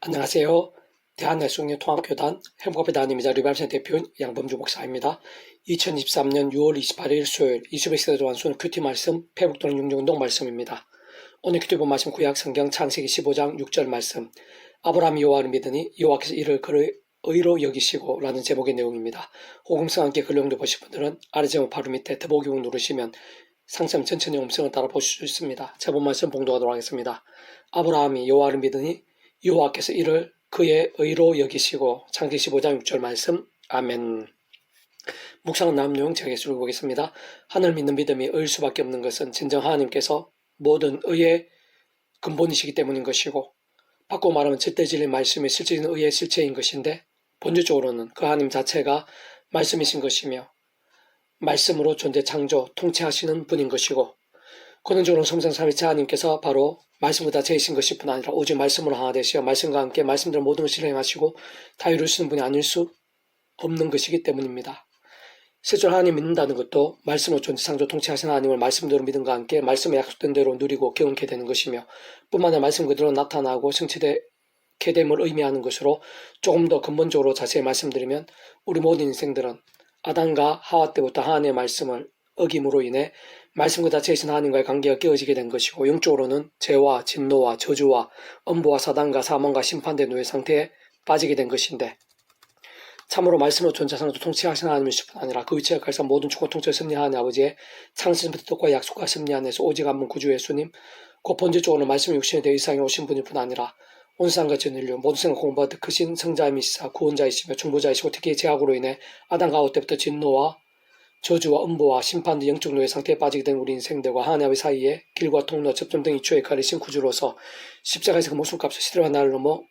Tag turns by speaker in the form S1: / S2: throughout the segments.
S1: 안녕하세요. 대한예수통합교단 행복의 단임이자 리발센 대표인 양범주 목사입니다. 2023년 6월 28일 수요일 21세기 완수는 큐티 말씀 회복도는 융정운동 말씀입니다. 오늘 큐티 본 말씀 구약 성경 창세기 15장 6절 말씀 아브라함이 여호와를 믿으니 여호와께서 이를 그의 의로 여기시고 라는 제목의 내용입니다. 호금성 함께 글 내용도 보실 분들은 아래 제목 바로 밑에 더보기록 누르시면 상점 전체 내용성을 따라 보실 수 있습니다. 제본 말씀 봉독하도록 하겠습니다. 아브라함이 여호와를 믿으니 여호와께서 이를 그의 의로 여기시고 창세기 15장 6절 말씀 아멘. 묵상은 다음 내용 제가 읽어보겠습니다. 하늘 믿는 믿음이 의일 수밖에 없는 것은 진정 하나님께서 모든 의의 근본이시기 때문인 것이고 바꿔 말하면 절대 진리 말씀이 실질적인 의의 실체인 것인데 본질적으로는 그 하나님 자체가 말씀이신 것이며 말씀으로 존재 창조 통치하시는 분인 것이고 근원적으로 성령 삼위체 하나님께서 바로 말씀과 자체이신 것일 뿐 아니라 오직 말씀으로 하나 되시어 말씀과 함께 말씀대로 모든 것을 행하시고 다 이루시는 분이 아닐 수 없는 것이기 때문입니다. 실제로 하나님 믿는다는 것도 말씀으로 존재 창조 통치하신 하나님을 말씀대로 믿음과 함께 말씀에 약속된 대로 누리고 경험케 되는 것이며 뿐만 아니라 말씀 그대로 나타나고 성취되게 됨을 의미하는 것으로 조금 더 근본적으로 자세히 말씀드리면 우리 모든 인생들은 아담과 하와 때부터 하나님의 말씀을 어김으로 인해 말씀 그 자체이신 하나님과의 관계가 깨어지게 된 것이고 영적으로는 죄와 진노와 저주와 엄보와 사단과 사망과 심판된 후의 상태에 빠지게 된 것인데 참으로 말씀으로 존재상도 통치하신 하나님이실 뿐 아니라 그 위치에 갈사 모든 주권 통치를 섭리하는 아버지의 창세전부터 뜻과 약속과 섭리 안에서 오직 한 분 구주 예수님 곧 본질적으로 말씀이 육신에 대해 이상에 오신 분일 뿐 아니라 온 세상과 전 인류 모든 생을 공부하듯 크신 성자이시사 구원자이시며 중보자이시고 특히 죄악으로 인해 아담과 하와 때부터 진노와 저주와 음보와 심판 등 영적 노예 상태에 빠지게 된 우리 인생들과 하나님의 사이에 길과 통로, 접점 등 이초에 가리신 구주로서 십자가에서 그 목숨값을 시대와 나를 넘어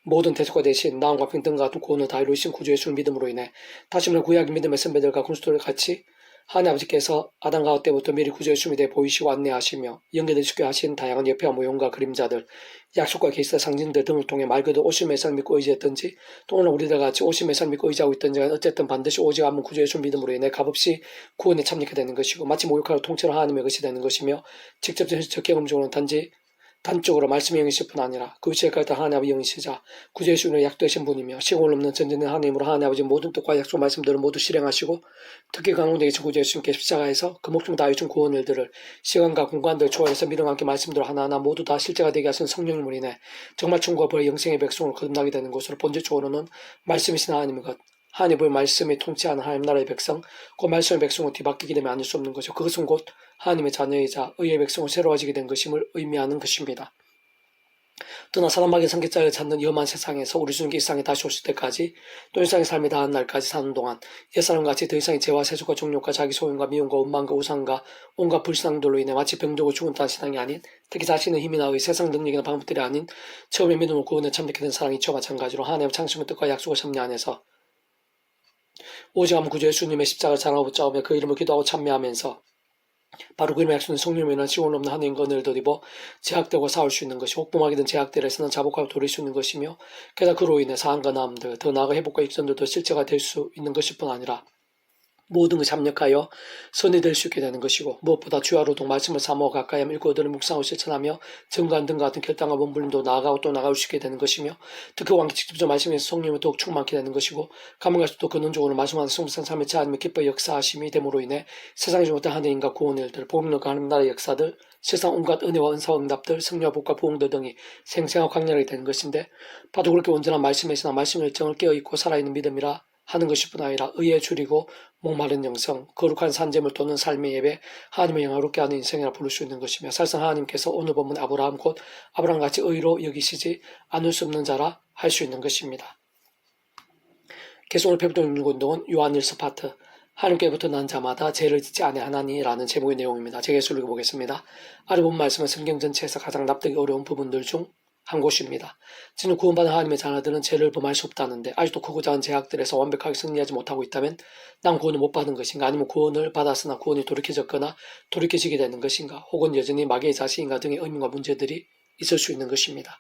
S1: 모든 대속과 대신 나음과 평등과 같은 구원을 다 이루신 구주 예수를 믿음으로 인해 다시 말해 구약의 믿음의 선배들과 군수들을 같이 하나님 아버지께서 아담과 하와 때부터 미리 구주 예수님에 대해 보이시고 안내하시며 연결되시게 하신 다양한 예표와 모형과 그림자들, 약속과 계시의 상징들 등을 통해 말 그대로 오심의 상 믿고 의지했던지 또는 우리들 같이 오심의 상 믿고 의지하고 있던지 어쨌든 반드시 오직 한 분 구주 예수 믿음으로 인해 값없이 구원에 참여하게 되는 것이고 마치 목욕하러 통째로 하나님의 것이 되는 것이며 직접적 경험적으로는 단적으로 말씀의 영이실 뿐 아니라 그 위치에 갈때 하나님 아버지 영이시자 구주 예수님의 약도하신 분이며 시공을 넘는 전전된 하나님으로 하나님 아버지 모든 뜻과 약속 말씀들을 모두 실행하시고 특히 강공되게 구주 예수님께 십자가에서 그 목숨 다해 준 구원 일들을 시간과 공간들 초월해서 믿음과 함께 말씀들 하나하나 모두 다 실제가 되게 하신 성령님으로 인해 정말 천국과 벌의 영생의 백성을 거듭나게 되는 것으로 본질적으로는 말씀이신 하나님의 것 하나님의 말씀이 통치하는 하나님 나라의 백성, 그 말씀의 백성을 뒤바뀌게 되면 아닐 수 없는 것이죠. 그것은 곧 하나님의 자녀이자 의의 백성을 새로워지게 된 것임을 의미하는 것입니다. 또나 사람마귀의 성격자를 찾는 위험한 세상에서 우리 주님께 이 세상에 다시 오실 때까지 또 이 세상의 삶이 다한 날까지 사는 동안 옛사람같이 더 이상의 죄와 세속과 정욕과 자기 소용과 미움과 원망과 우상과 온갖 불신앙들로 인해 마치 병들고 죽은 듯한 신앙이 아닌 특히 자신의 힘이나 의 세상 능력이나 방법들이 아닌 처음에 믿음으로 구원에 참여하게 된 사랑이 이와 마찬가지로 하나님의 창심의 뜻과 약속을 섭리 안에서 오직 한 구주 예수님의 십자가를 사랑하고 붙잡으며 그 이름을 기도하고 참여하면서 바로 그 이름의 약속은 성령으로 인한 시공을 넘는 하나님 건을 덧입어 제약들과 싸울 수 있는 것이 혹범하게 된 제약들에서는 자복하고 돌릴 수 있는 것이며 게다가 그로 인해 사함과 나음들 더 나아가 회복과 입선들도 실제가 될 수 있는 것일 뿐 아니라 모든 것이 합력하여 선이 될 수 있게 되는 것이고 무엇보다 주와 로동 말씀을 사모하고 가까이 하며 읽고 들은 묵상하고 실천하며 증거한 등과 같은 결단과 몸부림도 나아가고 또 나아갈 수 있게 되는 것이며 특히 왕께 직접적 말씀에서 성령이 더욱 충만하게 되는 것이고 가면 갈수록 근원적으로 말씀하는 성부상 삶의 하나님의 기뻐 역사하심이 됨으로 인해 세상에 지 못한 하나님과 구원 일들 복음과 하나님 나라의 역사들 세상 온갖 은혜와 은사와 응답들 성령과 복과 부흥들 등이 생생하고 강렬하게 되는 것인데 바로 그렇게 온전한 말씀에서나 말씀의 일정을 깨어있고 살아있는 믿음이라 하는 것일 뿐 아니라 의에 줄이고 목마른 영성, 거룩한 산재물 또는 삶의 예배, 하나님을 영화롭게 하는 인생이라 부를 수 있는 것이며 사실상 하나님께서 오늘 본문 아브라함 곧 아브라함같이 의로 여기시지 않을 수 없는 자라 할 수 있는 것입니다. 계속 오늘 배우던 운동은 요한일서 파트 하나님께부터 난 자마다 죄를 짓지 아니하나니라는 제목의 내용입니다. 제가 예수를 읽어보겠습니다. 아래 본 말씀은 성경 전체에서 가장 납득이 어려운 부분들 중 한 곳입니다. 진짜 구원받은 하나님의 자녀들은 죄를 범할 수 없다는데 아직도 크고 작은 죄악들에서 완벽하게 승리하지 못하고 있다면 난 구원을 못 받은 것인가 아니면 구원을 받았으나 구원이 돌이켜졌거나 돌이켜지게 되는 것인가 혹은 여전히 마귀의 자신인가 등의 의문과 문제들이 있을 수 있는 것입니다.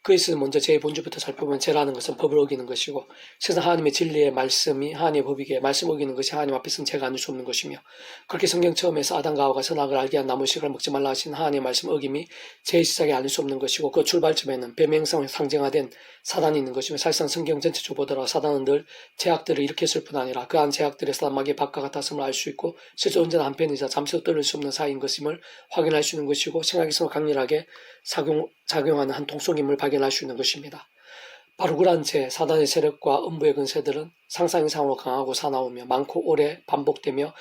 S1: 그에 있어서 먼저 제 본질부터 살펴보면 죄라는 것은 법을 어기는 것이고 세상 하나님의 진리의 말씀이 하나님의 법이기에 말씀 어기는 것이 하나님 앞에서는 죄가 아닐 수 없는 것이며 그렇게 성경 처음에서 아담과 하와가 선악을 알게 한 나무 식을 먹지 말라 하신 하나님의 말씀 어김이 죄의 시작이 아닐 수 없는 것이고 그 출발점에는 뱀의 형상을 상징화된 사단이 있는 것이며 사실상 성경 전체적으로 보더라도 사단은 늘 죄악들을 일으켰을 뿐 아니라 그한 죄악들의 사단마귀의 박과 같았음을 알 수 있고 실제 언제나 한편이자 잠시도 떨어질 수 없는 사이인 것임을 확인할 수 있는 것이고 생각에서 강렬하게 작용하는 한 통속임을 발견할 수 있는 것입니다. 바로 그러한 죄, 사단의 세력과 음부의 근세들은 상상 이상으로 강하고 사나우며 많고 오래 반복되며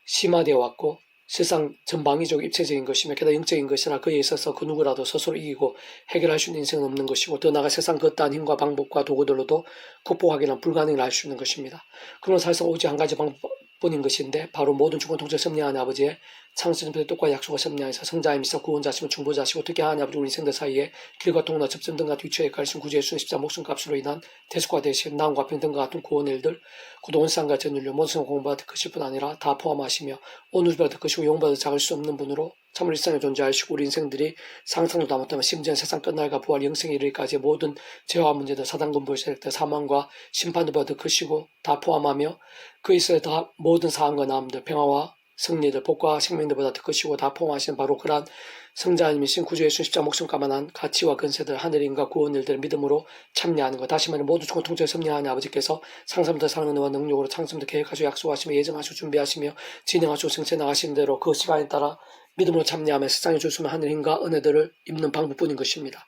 S1: 심화되어 왔고 세상 전방위적 입체적인 것이며 게다가 영적인 것이라 그에 있어서 그 누구라도 스스로 이기고 해결할 수 있는 인생은 없는 것이고 더 나아가 세상 그 어떠한 힘과 방법과 도구들로도 극복하기는 불가능을 알 수 있는 것입니다. 그러나 사실상 오직 한 가지 방법뿐인 것인데 바로 모든 주권 통제 섭리하는 아버지의 창세전부터 똑같이 약속과 섭리하여서 성자이미사 구원자시고 중보자시고 특히 하나님 아버지 우리 인생들 사이에 길과 통로나 접점 등과 뒤처에 가르친 구주의 예수의 십자 목숨값으로 인한 대속과 대신 나음과 평등과 같은 구원의 일들 구도 온상과 전율료 모든 공부받을 것일 뿐 아니라 다 포함하시며 오늘 받을 것이고 용받을 작을 수 없는 분으로 참으로 일상에 존재하시고 우리 인생들이 상상도 다 못하면 심지어 세상 끝날과 부활 영생에 이르기까지의 모든 죄와 문제들 사단근본 세력들 사망과 심판도 받을 것이고 다 포함하며 그 있어야 다 모든 사항과 나음들 평화와 승리들, 복과 생명들보다 더 크시고 다 포함하신 바로 그러한 성자님이신 구주 예수 십자 목숨값만 한 가치와 근세들, 하늘인과 구원일들을 믿음으로 참여하는 것. 다시 말해 모두 주권 통제를 섭리하는 아버지께서 상상부터 사랑은혜와 능력으로 창조부터 계획하시고 약속하시며 예정하시고 준비하시며 진행하시고 승체 나가시는 대로 그 시간에 따라 믿음으로 참여하며 세상에 줄 수 있는 하늘인과 은혜들을 입는 방법뿐인 것입니다.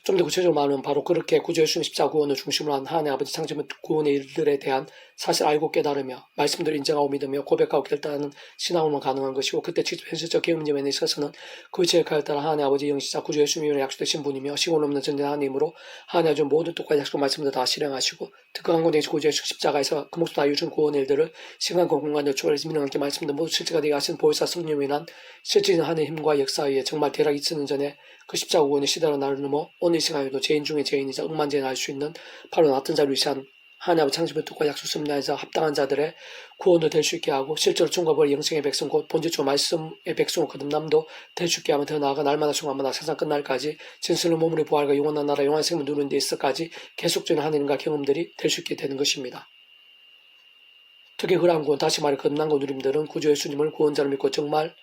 S1: 좀 더 구체적으로 말하면 바로 그렇게 구주 예수님 십자 구원을 중심으로 한 하나님 아버지 창조부 구원의 일들에 대한 사실 알고 깨달으며 말씀들을 인정하고 믿으며 고백하고 결단하는 신앙으로만 가능한 것이고 그때 직접 현실적 개문점에 있어서는 그 계획에 따라 하나님 아버지 영시자 구주 예수님의 약속되신 분이며 시공 없는 전된 하나님으로 하나님 아버지 모든 뜻과 약속 말씀들 다 실행하시고 특강한 곳에 구주 예수 십자가에서 그 목숨 다 이루신 구원의 일들을 시간과 공간을 초월해서 민영함께 말씀들 모두 실제가 되게 하신 보혜사 성령으로 인한 실질적인 하나님의 힘과 역사에 의해 정말 대략 2000년 전에 그 십자가 구원의 시대로 나를 넘어 오늘 이 시간에도 죄인 중에 죄인이자 억만죄인 알 수 있는 바로 같은 자를 위시한 하나님 아버지 창조의 뜻과 약속 섭리하여서 합당한 자들의 구원도 될 수 있게 하고 실제로 충과 벌 영생의 백성 곧 본질적 말씀의 백성을 거듭남도 될 수 있게 하면 더 나아가 날마다 순간마다 세상 끝날까지 진실로 몸으로 부활과 영원한 나라 영원한 생명을 누리는 데 있어까지 계속적인 하나님과 경험들이 될 수 있게 되는 것입니다. 특히 그러한 구원 다시 말해 거듭난 누림들은 구주 예수님을 구원자로 믿고 정말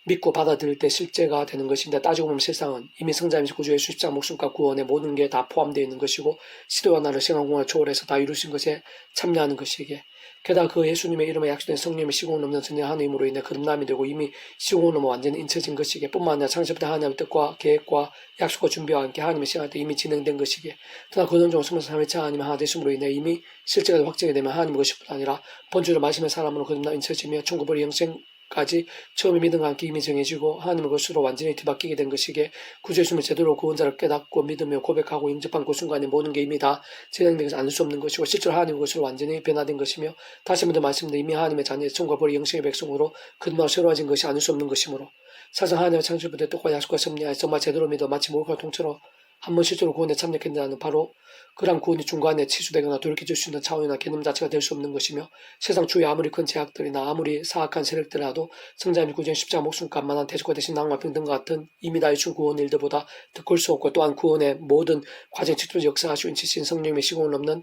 S1: 믿고 받아들일 때 실제가 되는 것인데 따지고 보면 세상은 이미 성자이면서 구주 예수 십자가 목숨과 구원의 모든 게 다 포함되어 있는 것이고 시대와 나를 생활공간을 초월해서 다 이루신 것에 참여하는 것이기에 게다가 그 예수님의 이름에 약속된 성령의 시공을 넘는 선량한 힘으로 인해 거듭남이 되고 이미 시공을 넘어 완전히 인쳐진 것이기에 뿐만 아니라 창세부터 하나님의 뜻과 계획과 약속과 준비와 함께 하나님의 시간에 이미 진행된 것이기에 그러나 근원적으로 숨어서 삼위차 하나님의 하나 되심으로 인해 이미 실제가 확정이 되면 하나님의 것이 뿐 아니라 본주로 말씀의 사람으로 거듭나 인쳐지며 천국의 영생 까지 처음에 믿음과 함께 이미 정해지고 하나님의 것으로 완전히 뒤바뀌게 된 것이기에 구주 예수님을 제대로 구원자를 깨닫고 믿으며 고백하고 영접한 그 순간에 모든 게 이미 다 진행되지 않을 수 없는 것이고 실제로 하나님의 것으로 완전히 변화된 것이며 다시 한번 더 말씀드린 이미 하나님의 자녀의 천과 벌의 영생의 백성으로 그들만 새로워진 것이 아닐 수 없는 것이므로 사실 하나님의 창조부터 뜻과 약속과 섭리하여 정말 제대로 믿어 마치 목욕과 통째로 한번 실제로 구원에 참여했다는 바로 그러한 구원이 중간에 치수되거나 돌이켜줄 수 있는 차원이나 개념 자체가 될 수 없는 것이며 세상 주위에 아무리 큰 제약들이나 아무리 사악한 세력들이라도 성자님 구전 십자가 목숨값만한 대속과 대신 낭과 평등과 같은 이미 다 이룬 구원 일들보다 더 클 수 없고 또한 구원의 모든 과정 직접 역사하시고 인치신 성령님의 시공을 넘는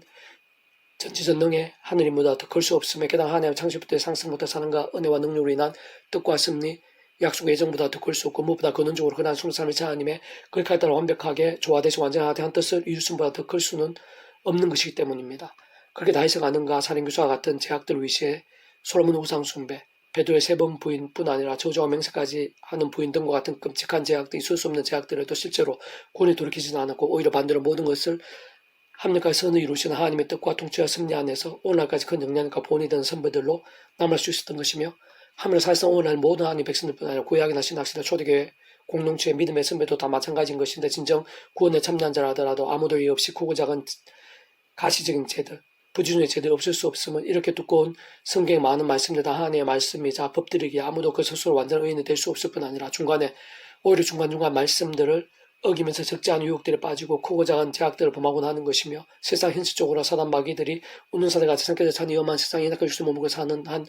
S1: 전지전능의 하늘임보다 더 클 수 없음에 게다가 하나님의 창조부터 상승부터 사는가 은혜와 능력으로 인한 뜻과 섭리 약속 예정보다 더 클 수 없고 무엇보다 근원적으로 그러한 성삼위 하나님의 그렇게 따라 완벽하게 조화되시 완전하되 한 뜻을 이루심보다 더 클 수는 없는 것이기 때문입니다. 그렇게 다윗의 가능과 살인교사와 같은 제약들을 위시해 솔로몬 우상 숭배, 베드로의 세 번 부인뿐 아니라 저주와 맹세까지 하는 부인 등과 같은 끔찍한 제약들, 있을 수 없는 제약들에도 실제로 구원에 돌이키지는 않았고 오히려 반대로 모든 것을 합력과 선을 이루시는 하나님의 뜻과 통치와 섭리 안에서 오늘날까지 큰 영향과 본이 되는 선배들로 남을 수 있었던 것이며 하물며 사실상 오늘날 모든 하나님 백성들뿐 아니라 구약이나 신학시대 초대교회 공동체의 믿음의 선배도 다 마찬가지인 것인데 진정 구원에 참여한 자라 하더라도 아무도 이해 없이 크고 작은 가시적인 죄들 부지중의 죄들이 없을 수 없음은 이렇게 두꺼운 성경의 많은 말씀들 다 하나님의 말씀이자 법들이기에 아무도 그 스스로 완전 의인이 될 수 없을 뿐 아니라 중간에 오히려 중간중간 말씀들을 어기면서 적지 않은 유혹들에 빠지고 크고 작은 제약들을 범하곤 하는 것이며 세상 현실적으로 사단 마귀들이 웃는 사대같이 삼켜져 찬 위험한 세상에 낙할 수 머물고 사는 한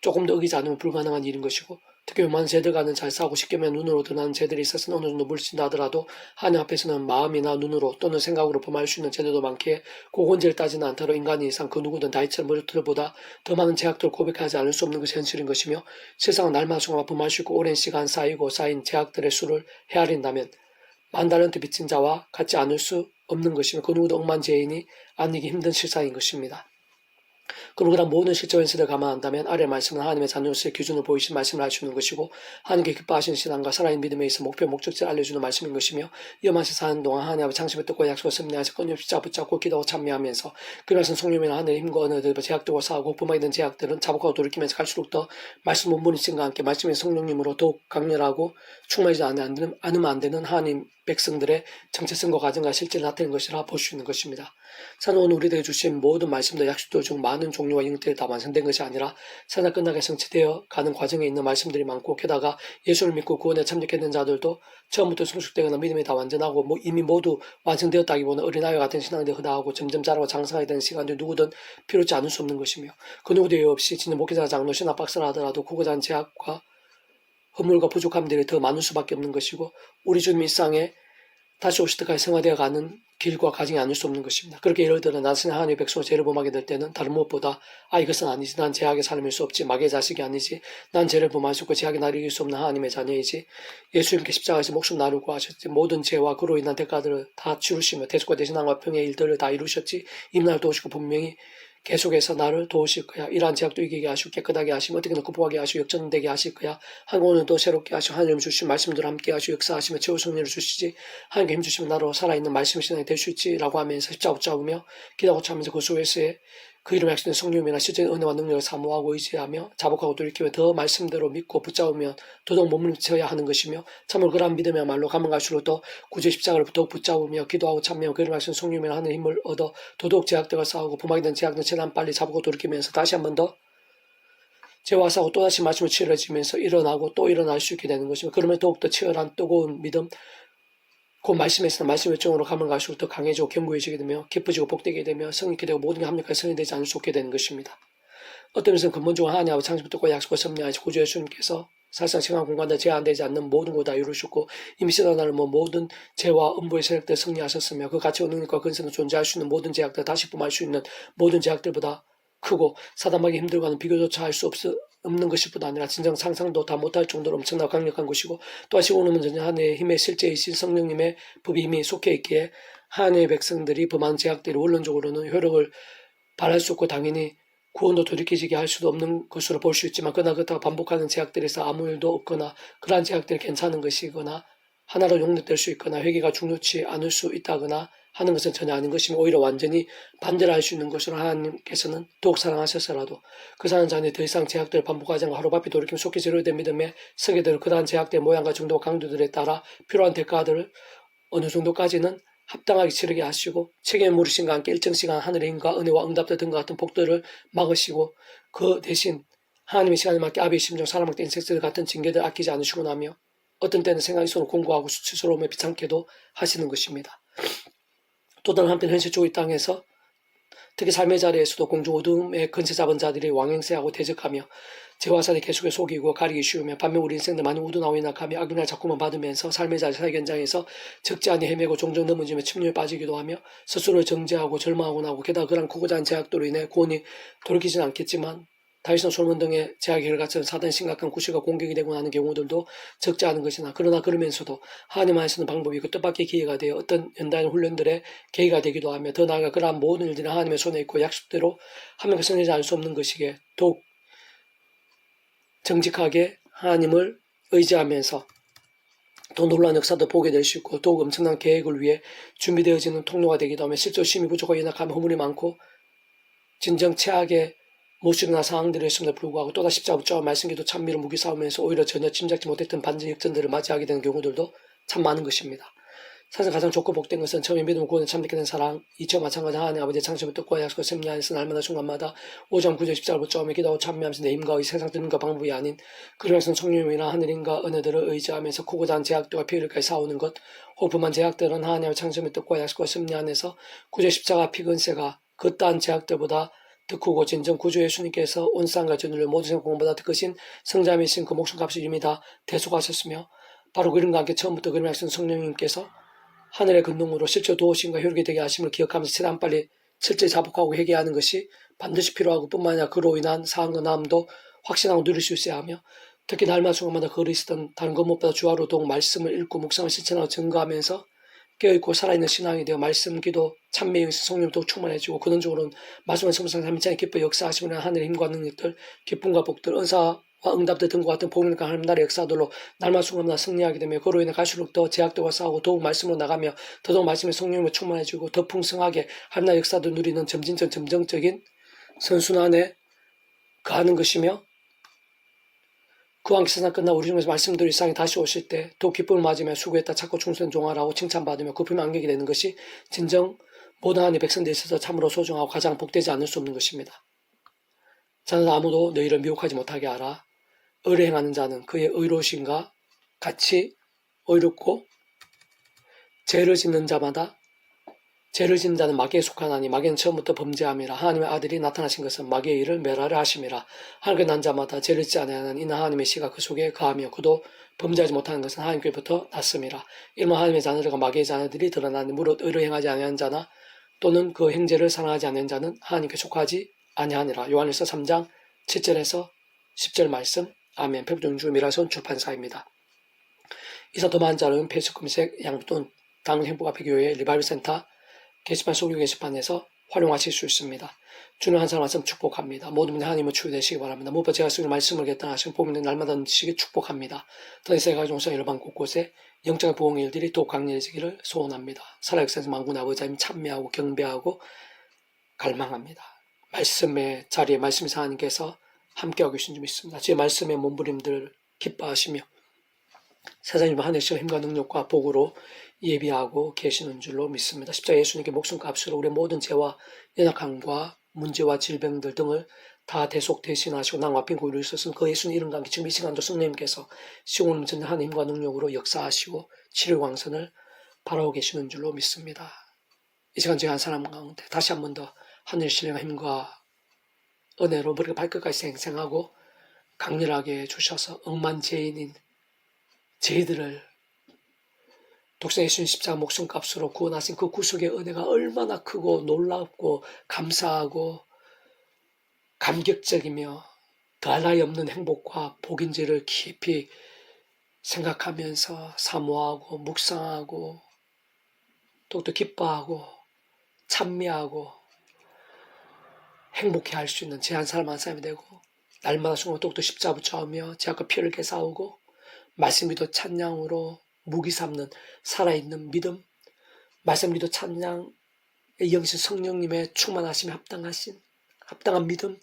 S1: 조금 더 어기지 않으면 불가능한 일인 것이고 특히 요만 죄들과는 잘 싸우고 쉽게 면 눈으로 드러나는 죄들이 있어서는 어느 정도 물리친다 하더라도 하나님 앞에서는 마음이나 눈으로 또는 생각으로 범할 수 있는 죄들도 많기에 고건제를 따지는 않더라도 인간이 이상 그 누구든 다윗처럼 머리털보다 더 많은 죄악들을 고백하지 않을 수 없는 것이 현실인 것이며 세상은 날마다 순간 범할 수 있고 오랜 시간 쌓인 죄악들의 수를 헤아린다면 만 달란트 빚진 자와 같지 않을 수 없는 것이며 그 누구도 억만죄인이 아니기 힘든 실상인 것입니다. 그리고 그런 모든 실제 현실을 감안한다면 아래 말씀은 하나님의 자녀로서의 기준을 보이신 말씀을 알려주는 것이고 하나님께 기뻐하시는 신앙과 살아있는 믿음에 있어 목표 목적지를 알려주는 말씀인 것이며 위험한 세상 사는 동안 하나님의 창심을 듣고 약속을 섭리하여서 끊임없이 붙잡고 기도하고 참여하면서 그 말씀 성령이나 하늘의 힘과 언어들 제약들과 싸우고 범하게 된 제약들은 자복하고 돌이키면서 갈수록 더 말씀 본분이신과 함께 말씀의 성령님으로 더욱 강렬하고 충만하지 않으면 안 되는 하나님 백성들의 정체성과 가정과 실제를 나타낸 것이라 볼 수 있는 것입니다. 사는 우리들에게 주신 모든 말씀도 약속들 중 많은 종류와 형태에 다 완성된 것이 아니라 사나 끝나게 성취되어 가는 과정에 있는 말씀들이 많고 게다가 예수를 믿고 구원에 참여했는 자들도 처음부터 성숙되거나 믿음이 다 완전하고 이미 모두 완성되었다기보다는 어린아이와 같은 신앙들이 허다하고 점점 자라고 장성하게 되는 시간들이 누구든 필요치 않을 수 없는 것이며 그 누구도 예외 없이 진짜 목회자 장로 신학 박사라 하더라도 구고자한 제약과 허물과 부족함들이 더 많을 수밖에 없는 것이고 우리 주님 일상에 다시 오실 때까지 성화되어 가는 길과 과정이 아닐 수 없는 것입니다. 그렇게 예를 들어 나스는 하나님의 백성으로 죄를 범하게 될 때는 다른 무엇보다 이것은 아니지 난 죄악의 삶일 수 없지 마귀의 자식이 아니지 난 죄를 범할 수 없고 죄악이 나를 이길 수 없는 하나님의 자녀이지 예수님께 십자가에서 목숨 나누고 하셨지 모든 죄와 그로 인한 대가들을 다 치루시며 대속과 대신함과 평의 일들을 다 이루셨지 이날 도우시고 분명히 계속해서 나를 도우실 거야. 이러한 제약도 이기게 하시고 깨끗하게 하시고 어떻게든 극복하게 하시고 역전되게 하실 거야. 하나님은 또 새롭게 하시고 하나님 주신 말씀들 함께 하시고 역사하시며 최후 승리를 주시지. 하나님께 힘주시면 나로 살아있는 말씀의 신앙이 될 수 있지 라고 하면서 십자가 붙잡으며 기도하고 참으면서 그 속에서의 그 이름을 약속된 성령이나 실제의 은혜와 능력을 사모하고 의지하며 자복하고 돌이키며 더 말씀대로 믿고 붙잡으면 더더욱 몸부림쳐야 하는 것이며 참으로 그러한 믿음이야말로 가면 갈수록 더 구제 십자가를 더욱 붙잡으며 기도하고 참여하고 그 이름을 약속된 성령이나 하는 힘을 얻어 더더욱 제약들과 싸우고 범하게 된 제약들 최대한 빨리 잡고 돌이키면서 다시 한 번 더 죄와 싸우고 또다시 말씀을 치열해지면서 일어나고 또 일어날 수 있게 되는 것이며 그러면 더욱더 치열한 뜨거운 믿음 그 말씀에서 말씀의 정으로 가면 갈수록 더 강해지고 견고해지게 되며 깊어지고 복되게 되며 성있게 되고 모든 게 합력하여 성이 되지 않을 수 없게 되는 것입니다. 어떤 면에서는 근본적으로 하나님과 창조부터 약속과 섭리하시 구주 예수님께서 사실상 시간 공간에 제한되지 않는 모든 것 다 이루셨고 이미 쓰다날 모든 죄와 음부의 세력들 승리하셨으며 그 가치와 능력과 근세는 존재할 수 있는 모든 제약들 다시 범할 수 있는 모든 제약들보다 크고 사담하기 힘들고는 비교조차 할 수 없는 것일뿐 아니라 진정 상상도 다 못할 정도로 엄청나고 강력한 것이고 또한 시고는 전혀 하나님의 힘의 실제이신 성령님의 법이 이미 속해 있기에 하나님의 백성들이 범한 제약들이 원론적으로는 효력을 발할 수 없고 당연히 구원도 돌이키지게 할 수도 없는 것으로 볼 수 있지만 그러나 그렇다고 반복하는 제약들에서 아무 일도 없거나 그러한 제약들이 괜찮은 것이거나 하나로 용납될 수 있거나 회개가 중요치 않을 수 있다거나 하는 것은 전혀 아닌 것이며 오히려 완전히 반대를 할 수 있는 것으로 하나님께서는 더욱 사랑하셨어라도 그 사는 자녀이 더 이상 제약들을 반복하지 않고 하루바삐 돌이키며 속히 제로된 믿음에 서게 될 그러한 제약들의 모양과 정도와 강도들에 따라 필요한 대가들을 어느 정도까지는 합당하게 치르게 하시고 책임을 물으신과 함께 일정 시간 하늘의 힘과 은혜와 응답들 등과 같은 복들을 막으시고 그 대신 하나님의 시간에 맞게 아비의 심정 사람한테 인섹스 같은 징계들 아끼지 않으시고 나며 어떤 때는 생각이 손을 공고하고 수치스러움에 비참게도 하시는 것입니다. 또 다른 한편 현실적으로 이 땅에서 특히 삶의 자리에서도 공중 어둠의 근세 잡은 자들이 왕행세하고 대적하며 죄와살이 계속해 속이고 가리기 쉬우며 반면 우리 인생들 많이 우둔하고 인악하며 악인을 자꾸만 받으면서 삶의 자리 사회 현장에서 적지 않게 헤매고 종종 넘어지며 침륜에 빠지기도 하며 스스로를 정죄하고 절망하고 나고 게다가 그런 크고자 한 제약도로 인해 구원이 돌이키진 않겠지만 다윗이나 솔몬 등의 제약의 결과처럼 사단의 심각한 구실과 공격이 되고 나는 경우들도 적지 않은 것이나 그러나 그러면서도 하나님 안에서는 방법이 그 뜻밖의 기회가 되어 어떤 연단 훈련들의 계기가 되기도 하며 더 나아가 그러한 모든 일들은 하나님의 손에 있고 약속대로 하나님과 성내지 않을 수 없는 것이기에 더욱 정직하게 하나님을 의지하면서 더 놀라운 역사도 보게 될 수 있고 더욱 엄청난 계획을 위해 준비되어지는 통로가 되기도 하며 실제로 힘이 부족하고 연약하며 허물이 많고 진정 최악의 모습이나 상황들이 있음에도 불구하고 또다시 십자가 붙잡아 말씀기도 찬미로 무기 싸우면서 오히려 전혀 짐작지 못했던 반전 역전들을 맞이하게 되는 경우들도 참 많은 것입니다. 사실 가장 좋고 복된 것은 처음에 믿음 구원에 참되게 된 사랑, 이처 마찬가지 하나님 아버지의 창조의 뜻과 약속과 섭리 안에서 날마다 순간마다 5장 9절 10장을 붙잡으며 기도하고 참여하면서 내 힘과 의 세상 뜻과 방법이 아닌 그러면서 성령이나 하늘인과 은혜들을 의지하면서 크고자 한 제약들과 피해를까지 싸우는 것, 호흡한 제약들은 하나님의 창조의 뜻과 약속과 섭리 안에서 구제 십자가 피근세가 그떠한 제약들보다 더 크고 진정 구주 예수님께서 온 세상과 전율을 모든 생공보다 더 크신 성자이신 그 목숨값을 이미 다 대속하셨으며 바로 그림과 함께 처음부터 그림을 하신 성령님께서 하늘의 근동으로 실제 도우심과 효력이 되게 하심을 기억하면서 최대한 빨리 철저히 자복하고 회개하는 것이 반드시 필요하고 뿐만 아니라 그로 인한 사항과 나음도 확신하고 누릴 수 있어야 하며 특히 날마다 순간마다 거리 있었던 다른 것 무엇보다 주하로 더욱 말씀을 읽고 묵상을 실천하고 증거하면서 깨어있고 살아있는 신앙이 되어 말씀, 기도, 찬미의 성령을 더욱 충만해지고 근원적으로는 말씀을 성사한 삶이 기뻐 역사하시는 하늘의 힘과 능력들, 기쁨과 복들, 은사와 응답들 등과 같은 복음과 하나님 나라의 역사들로 날마다 순간마다 승리하게 되며 그로 인해 갈수록 더 제약들과 싸우고 더욱 말씀으로 나가며 더더욱 말씀의 성령으로 충만해지고 더 풍성하게 하나님 나라의 역사들 누리는 점정적인 선순환에 거하는 것이며 그와 함께 세상 끝나 우리 중에서 말씀들이 세상에 다시 오실 때 더 기쁨을 맞으며 수고했다 찾고 충성 종하라고 칭찬받으며 그 품에 안기게 되는 것이 진정 모든 하나님의 백성들에 있어서 참으로 소중하고 가장 복되지 않을 수 없는 것입니다. 자는 아무도 너희를 미혹하지 못하게 하라. 의를 행하는 자는 그의 의로우심과 같이 의롭고 죄를 짓는 자는 마귀에 속하나니 마귀는 처음부터 범죄함이라. 하나님의 아들이 나타나신 것은 마귀의 일을 멸하려 하심이라. 하늘에 난 자마다 죄를 짓지 아니하는 이는 하나님의 씨가 그 속에 거하며 그도 범죄하지 못하는 것은 하나님께로부터 났음이라. 이러면 하나님의 자녀들과 마귀의 자녀들이 드러나니 무릇 의를 행하지 아니하는 자나 또는 그 행제를 사랑하지 않는 자는 하나님께 속하지 아니하니라. 요한일서 3장 7절에서 10절 말씀. 아멘. 페북동주 미라손 출판사입니다. 이사 더 많은 자료는 페이스북 검색 양돈 당행복앞교회 리바이벌센터 게시판 소규 게시판에서 활용하실 수 있습니다. 주는 한 사람 한 사람 축복합니다. 모든 분들 하나님의 치유되시기 바랍니다. 무엇보다 제가 쓰는 말씀을 결단하시는 보면 날마다 넘치시기 축복합니다. 더 이상 가정사 여러 방 곳곳에 영적인 보응의 일들이 더 강렬해지기를 소원합니다. 살아역사에서 만군 아버지님 참미하고 경배하고 갈망합니다. 말씀의 자리에 말씀의 하나님께서 함께하고 계신 줄 믿습니다. 제 말씀의 몸부림들을 기뻐하시며 세상의 하늘의 힘과 능력과 복으로 예비하고 계시는 줄로 믿습니다. 십자가 예수님께 목숨값으로 우리의 모든 죄와 연약함과 문제와 질병들 등을 다 대속 대신하시고 낭 앞인 고유를 있었으면 그 예수님 이름과 함께 지금 이 시간도 성령님께서 시공을 묻는 하나님의 힘과 능력으로 역사하시고 치료 광선을 바라고 계시는 줄로 믿습니다. 이 시간 저희 한 사람 가운데 다시 한 번 더 하늘 신령의 힘과 은혜로 머리가 발끝까지 생생하고 강렬하게 주셔서 억만죄인인 저희들을 독생 예수님 십자가 목숨값으로 구원하신 그 구속의 은혜가 얼마나 크고 놀랍고 감사하고 감격적이며 더할 나위 없는 행복과 복인지를 깊이 생각하면서 사모하고 묵상하고 또 기뻐하고 찬미하고 행복해 할 수 있는 제 한 사람 한 사람이 되고 날마다 순간 또 십자가 붙여오며 제 아까 피를 개사오고 말씀 기도 찬양으로 무기 삼는 살아있는 믿음, 말씀 기도 찬양의 영신 성령님의 충만하심에 합당한 믿음,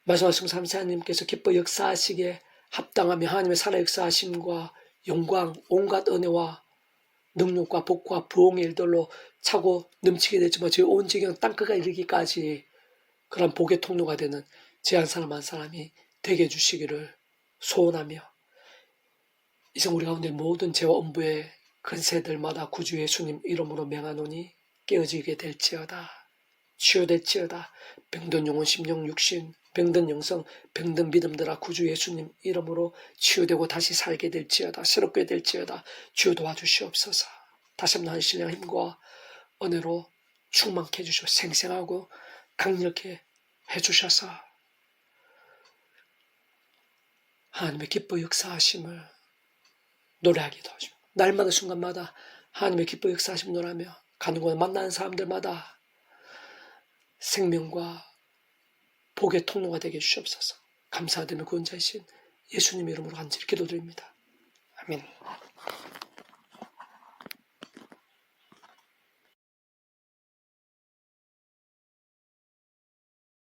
S1: 말씀하신 하나님께서 기뻐 역사하시기에 합당하며 하나님의 살아 역사하심과 영광, 온갖 은혜와 능력과 복과 부흥의 일들로 차고 넘치게 되지만 저희 온 지경 땅끝가 이르기까지 그런 복의 통로가 되는 제 한 사람 한 사람이 되게 해주시기를 소원하며 이제 우리 가운데 모든 죄와 엄부의 근세들마다 구주 예수님 이름으로 명하노니 깨어지게 될지어다. 치유될지어다. 병든 영혼, 심령, 육신, 병든 영성, 병든 믿음들아 구주 예수님 이름으로 치유되고 다시 살게 될지어다. 새롭게 될지어다. 주여 도와주시옵소서. 다시 한번 신령 힘과 은혜로 충만케 해주시고 생생하고 강력해 해주셔서 하나님의 기뻐 역사하심을 노래하기도 하시고 날마다 순간마다 하나님의 기뻐 역사하심을 노래하며 가는 곳에 만나는 사람들마다 생명과 복의 통로가 되게 해주시옵소서. 감사드리며 구원자이신 예수님 이름으로 간절히 기도드립니다. 아멘.